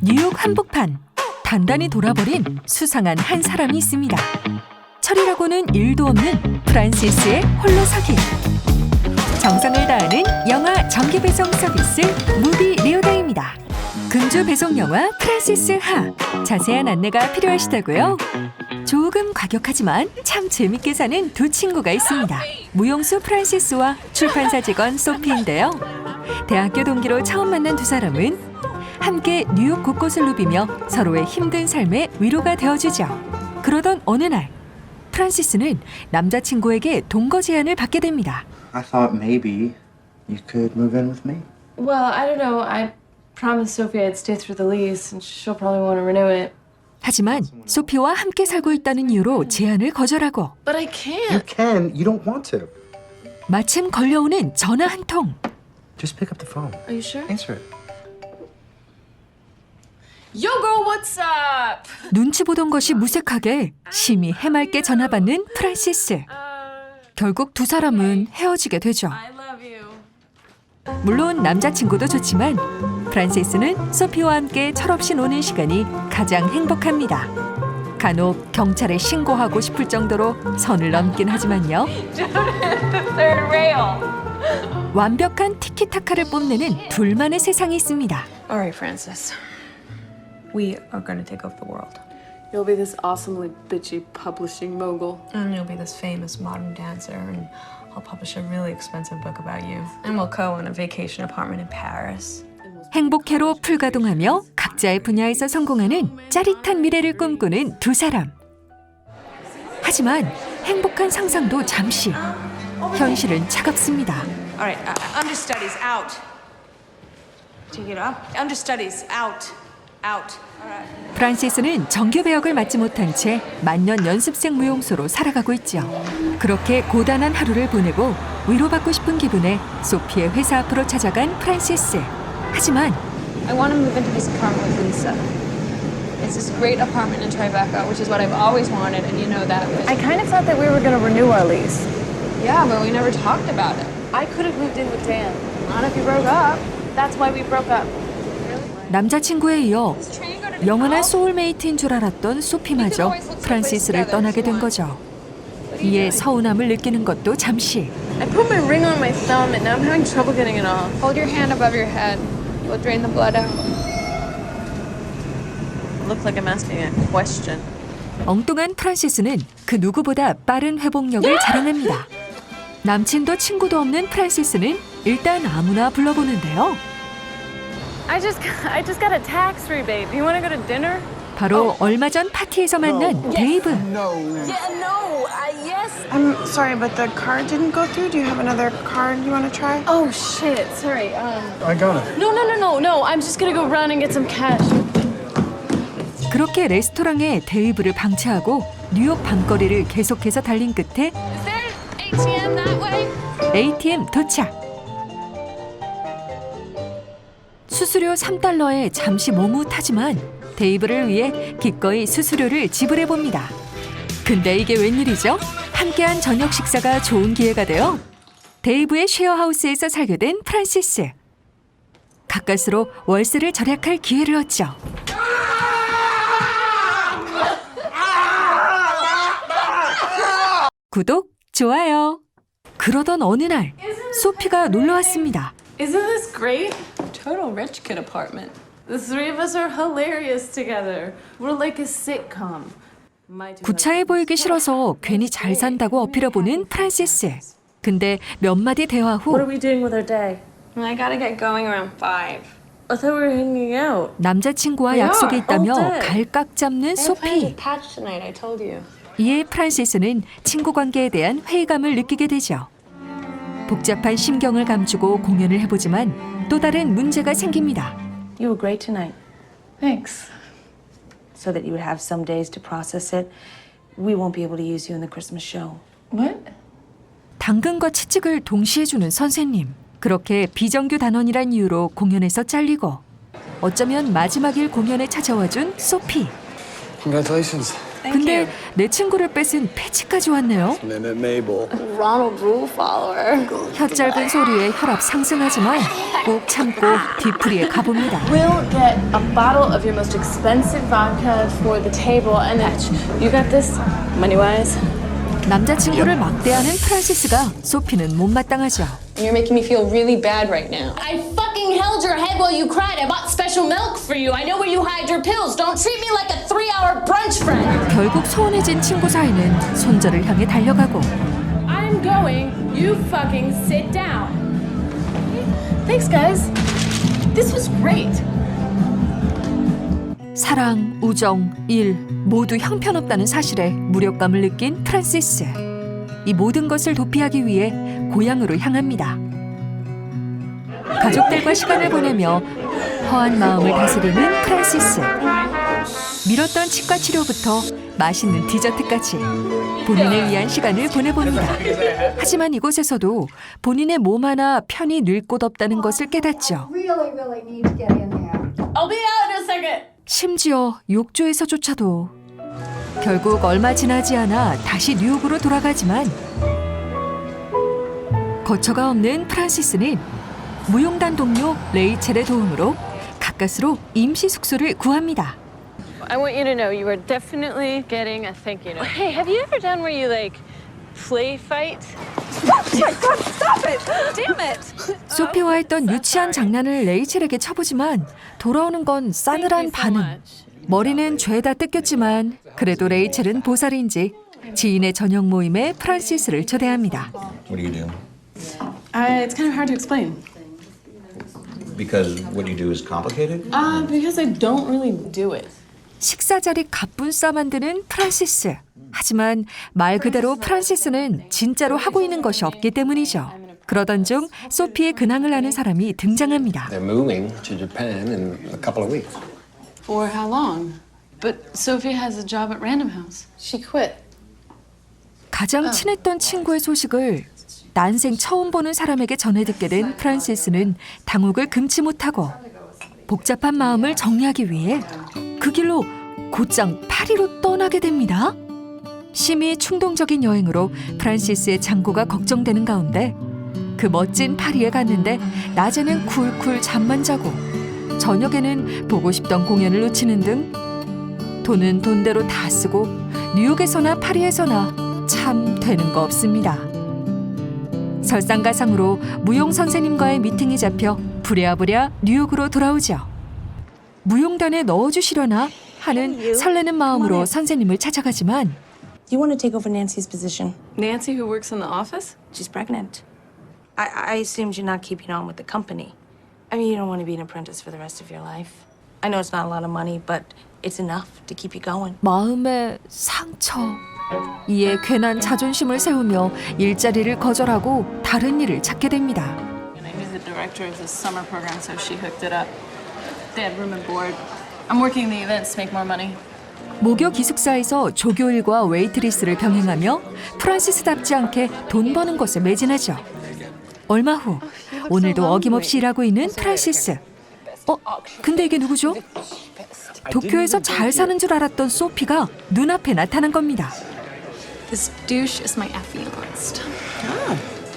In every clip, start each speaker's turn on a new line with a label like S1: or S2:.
S1: 뉴욕 한복판, 단단히 돌아버린 수상한 한 사람이 있습니다. 철이라고는 일도 없는 프란시스의 홀로서기. 정성을 다하는 영화 정기 배송 서비스 무비 리오다입니다. 금주 배송 영화 프란시스 하. 자세한 안내가 필요하시다고요? 조금 과격하지만 참 재밌게 사는 두 친구가 있습니다. 무용수 프란시스와 출판사 직원 소피인데요. 대학교 동기로 처음 만난 두 사람은 함께 뉴욕 곳곳을 누비며 서로의 힘든 삶에 위로가 되어주죠. 그러던 어느 날 프란시스는 남자친구에게 동거 제안을 받게 됩니다.
S2: I thought maybe you could move in with me.
S3: Well, I don't know. I promised Sophie I'd stay through the lease, and she'll probably want to renew it.
S1: 하지만 소피와 함께 살고 있다는 이유로 제안을 거절하고
S3: But I
S2: You
S3: can't.
S2: can. You don't want to.
S1: 마침 걸려오는 전화 한 통.
S2: Just pick up the phone.
S3: Are you sure?
S2: Answer it.
S3: Yo, girl, what's up?
S1: 눈치 보던 것이 무색하게 심히 해맑게 전화받는 프란시스. 결국 두 사람은 헤어지게 되죠.
S3: I love you.
S1: 물론 남자친구도 좋지만 프란시스는 소피와 함께 철없이 노는 시간이 가장 행복합니다. 간혹 경찰에 신고하고 싶을 정도로 선을 넘긴 하지만요.
S3: Third rail.
S1: 완벽한 티키타카를 뽐내는 둘만의 세상이 있습니다.
S4: All right, Francis. We are going to take over the world.
S3: You'll be this awesomely bitchy publishing mogul.
S4: And you'll be this famous modern dancer, and I'll publish a really expensive book about you. And we'll co-own a vacation apartment in Paris.
S1: 행복해로 풀가동하며 각자의 분야에서 성공하는 짜릿한 미래를 꿈꾸는 두 사람. 하지만 행복한 상상도 잠시. 현실은 차갑습니다.
S4: All right, understudies out. Take it up. Understudies out. Out. All right.
S1: 프란시스는 정규 배역을 맡지 못한 채 만년 연습생 무용수로 살아가고 있죠. 그렇게 고단한 하루를 보내고 위로받고 싶은 기분에 소피의 회사 앞으로 찾아간 프란시스. 하지만
S3: I want to move into this apartment with Lisa. It's this great apartment in Tribeca, which is what I've always wanted, and you know that.
S5: I kind of thought that we were going to renew our lease.
S3: Yeah, but we never talked about it.
S5: I could have moved in with Dan.
S3: Not if you broke up.
S5: That's why we broke up.
S1: 남자친구에 이어 영원한 소울메이트인 줄 알았던 소피마저 프란시스를 떠나게 된 거죠. 이에 서운함을 느끼는 것도 잠시.
S5: I put my ring on my thumb and now I'm having trouble getting it off.
S3: Hold your hand above your head. We'll drain the blood out.
S5: Looks like I'm asking a question.
S1: 엉뚱한 프란시스는 그 누구보다 빠른 회복력을 자랑합니다. 남친도 친구도 없는 프란시스는 일단 아무나 불러보는데요.
S5: I just got a tax rebate. Do you want to go to dinner?
S1: 바로 얼마 전 파티에서 만난 데이브.
S5: Yeah, no. Yes. I'm sorry, but the card didn't go through. Do you have another card you want to try?
S3: Oh shit! Sorry.
S2: I got it.
S3: No. I'm just gonna go run and get some cash.
S1: 그렇게 레스토랑에 데이브를 방치하고 뉴욕 밤거리를 계속해서 달린 끝에
S3: Is there an ATM that way?
S1: ATM 도착. 수수료 $3에 잠시 머뭇하지만 데이브를 위해 기꺼이 수수료를 지불해 봅니다. 근데 이게 웬일이죠? 함께한 저녁 식사가 좋은 기회가 되어 데이브의 쉐어하우스에서 살게 된 프란시스. 가까스로 월세를 절약할 기회를 얻죠. 구독, 좋아요. 그러던 어느 날 소피가 놀러 왔습니다.
S3: Isn't this great? Total rich kid apartment. The three of us are hilarious together. We're like a sitcom.
S1: 구차해 보이기 싫어서 괜히 잘 산다고 어필해보는 프란시스. 근데 몇 마디 대화 후
S3: What are we doing with our day?
S4: I gotta get going around 5.
S3: I thought we were hanging out.
S1: 남자친구와
S3: We
S1: 약속이
S3: are,
S1: 있다며
S3: all day.
S1: 갈깍 잡는 소피.
S4: Patch tonight, I told you.
S1: 이에 프란시스는 친구 관계에 대한 회의감을 느끼게 되죠. 복잡한 심경을 감추고 공연을 해보지만 또 다른 문제가 생깁니다.
S6: You were great tonight.
S3: Thanks.
S6: So that you would have some days to process it, we won't be able to use you in the Christmas show.
S3: What?
S1: 당근과 채찍을 동시에 주는 선생님. 그렇게 비정규 단원이란 이유로 공연에서 잘리고 어쩌면 마지막일 공연에 찾아와준 소피.
S7: Congratulations.
S1: 근데 내 친구를 뺏은 패치까지 왔네요.
S3: Ronald Rule follower.
S1: 혀 짧은 소리에 혈압 상승하지만 꼭 참고 뒤풀이에 가봅니다.
S3: We'll get a bottle of your most expensive vodka for the table, and then you got this, money-wise.
S1: 남자친구를 막대하는 프란시스가 소피는 못마땅하죠.
S3: You're making me feel really bad right now. I fucking held your head while you cried. I bought special milk for you. I know where you hide your pills. Don't treat me like a 3-hour brunch friend.
S1: 결국 소원해진 친구 사이는 손절을 향해 달려가고
S3: I'm going. You fucking sit down. Thanks, guys. This was great.
S1: 사랑, 우정, 일 모두 형편없다는 사실에 무력감을 느낀 프란시스. 이 모든 것을 도피하기 위해 고향으로 향합니다. 가족들과 시간을 보내며 허한 마음을 다스리는 프란시스. 미뤘던 치과 치료부터 맛있는 디저트까지 본인을 위한 시간을 보내봅니다. 하지만 이곳에서도 본인의 몸 하나 편히 늘 곳 없다는 것을 깨닫죠.
S3: I'll be out in a second.
S1: 심지어 욕조에서조차도 결국 얼마 지나지 않아 다시 뉴욕으로 돌아가지만 거처가 없는 프란시스는 무용단 동료 레이첼의 도움으로 가까스로 임시 숙소를 구합니다.
S3: I want you to know you are definitely getting a thank you note. Hey, have you ever done where you like play fight?
S1: 소피와 했던 유치한 장난을 레이첼에게 쳐보지만 돌아오는 건 싸늘한 반응. 머리는 죄다 뜯겼지만 그래도 레이첼은 보살인지 지인의 저녁 모임에 프란시스를 초대합니다.
S7: What do you do?
S3: It's kind of hard to explain.
S7: Because what you do is complicated?
S3: Because I don't really do it.
S1: 식사 자리 갑분싸 만드는 프란시스. 하지만 말 그대로 프란시스는 진짜로 하고 있는 것이 없기 때문이죠. 그러던 중 소피의 근황을 아는 사람이 등장합니다.
S8: They're moving to Japan in a couple of weeks.
S3: For how long? But Sophie has a job at Random House. She quit.
S1: 가장 친했던 친구의 소식을 난생 처음 보는 사람에게 전해 듣게 된 프란시스는 당혹을 금치 못하고 복잡한 마음을 정리하기 위해 그 길로 곧장 파리로 떠나게 됩니다. 심히 충동적인 여행으로 프란시스의 장고가 걱정되는 가운데 그 멋진 파리에 갔는데 낮에는 쿨쿨 잠만 자고 저녁에는 보고 싶던 공연을 놓치는 등 돈은 돈대로 다 쓰고 뉴욕에서나 파리에서나 참 되는 거 없습니다. 설상가상으로 무용 선생님과의 미팅이 잡혀 부랴부랴 뉴욕으로 돌아오죠. 무용단에 넣어주시려나 하는 설레는 마음으로 선생님을 찾아가지만
S6: You want to take over Nancy's position?
S3: Nancy, who works in the office?
S6: She's pregnant. I assumed you're not keeping on with the company. I mean, you don't want to be an apprentice for the rest of your life. I know it's not a lot of money, but it's enough to keep you going.
S1: 마음의 상처. 이에 괜한 자존심을 세우며 일자리를 거절하고 다른 일을 찾게 됩니다.
S3: And I knew the director of this summer program, so she hooked it up. They had room and board. I'm working the events to make more money.
S1: 모교 기숙사에서 조교일과 웨이트리스를 병행하며 프란시스답지 않게 돈 버는 것에 매진하죠. 얼마 후 오늘도 어김없이 일하고 있는 프란시스. 근데 이게 누구죠? 도쿄에서 잘 사는 줄 알았던 소피가 눈앞에 나타난 겁니다.
S3: This douche is my affianced.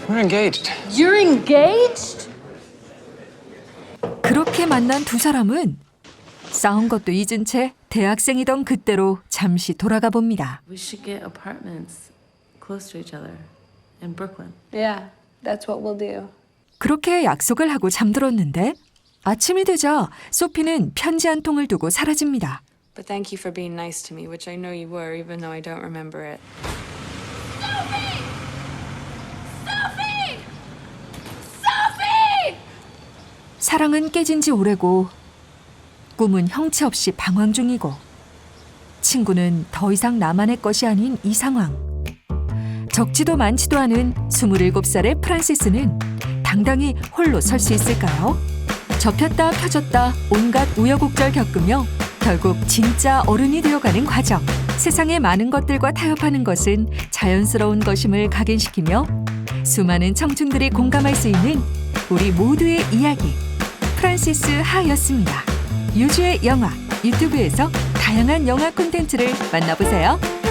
S8: We're engaged.
S3: You're engaged?
S1: 그렇게 만난 두 사람은 싸운 것도 잊은 채 대학생이던 그때로 잠시 돌아가 봅니다.
S9: We should get apartments close to each other in Brooklyn.
S3: Yeah, that's what we'll do.
S1: 그렇게 약속을 하고 잠들었는데 아침이 되자 소피는 편지 한 통을 두고 사라집니다.
S4: But thank you for being nice to me, which I know you were, even though I don't remember it.
S1: 사랑은 깨진 지 오래고 꿈은 형체 없이 방황 중이고 친구는 더 이상 나만의 것이 아닌 이 상황. 적지도 많지도 않은 27살의 프란시스는 당당히 홀로 설 수 있을까요? 접혔다 펴졌다 온갖 우여곡절 겪으며 결국 진짜 어른이 되어가는 과정. 세상의 많은 것들과 타협하는 것은 자연스러운 것임을 각인시키며 수많은 청춘들이 공감할 수 있는 우리 모두의 이야기. 프란시스 하였습니다. 유주의 영화 유튜브에서 다시 다양한 영화 콘텐츠를 만나보세요.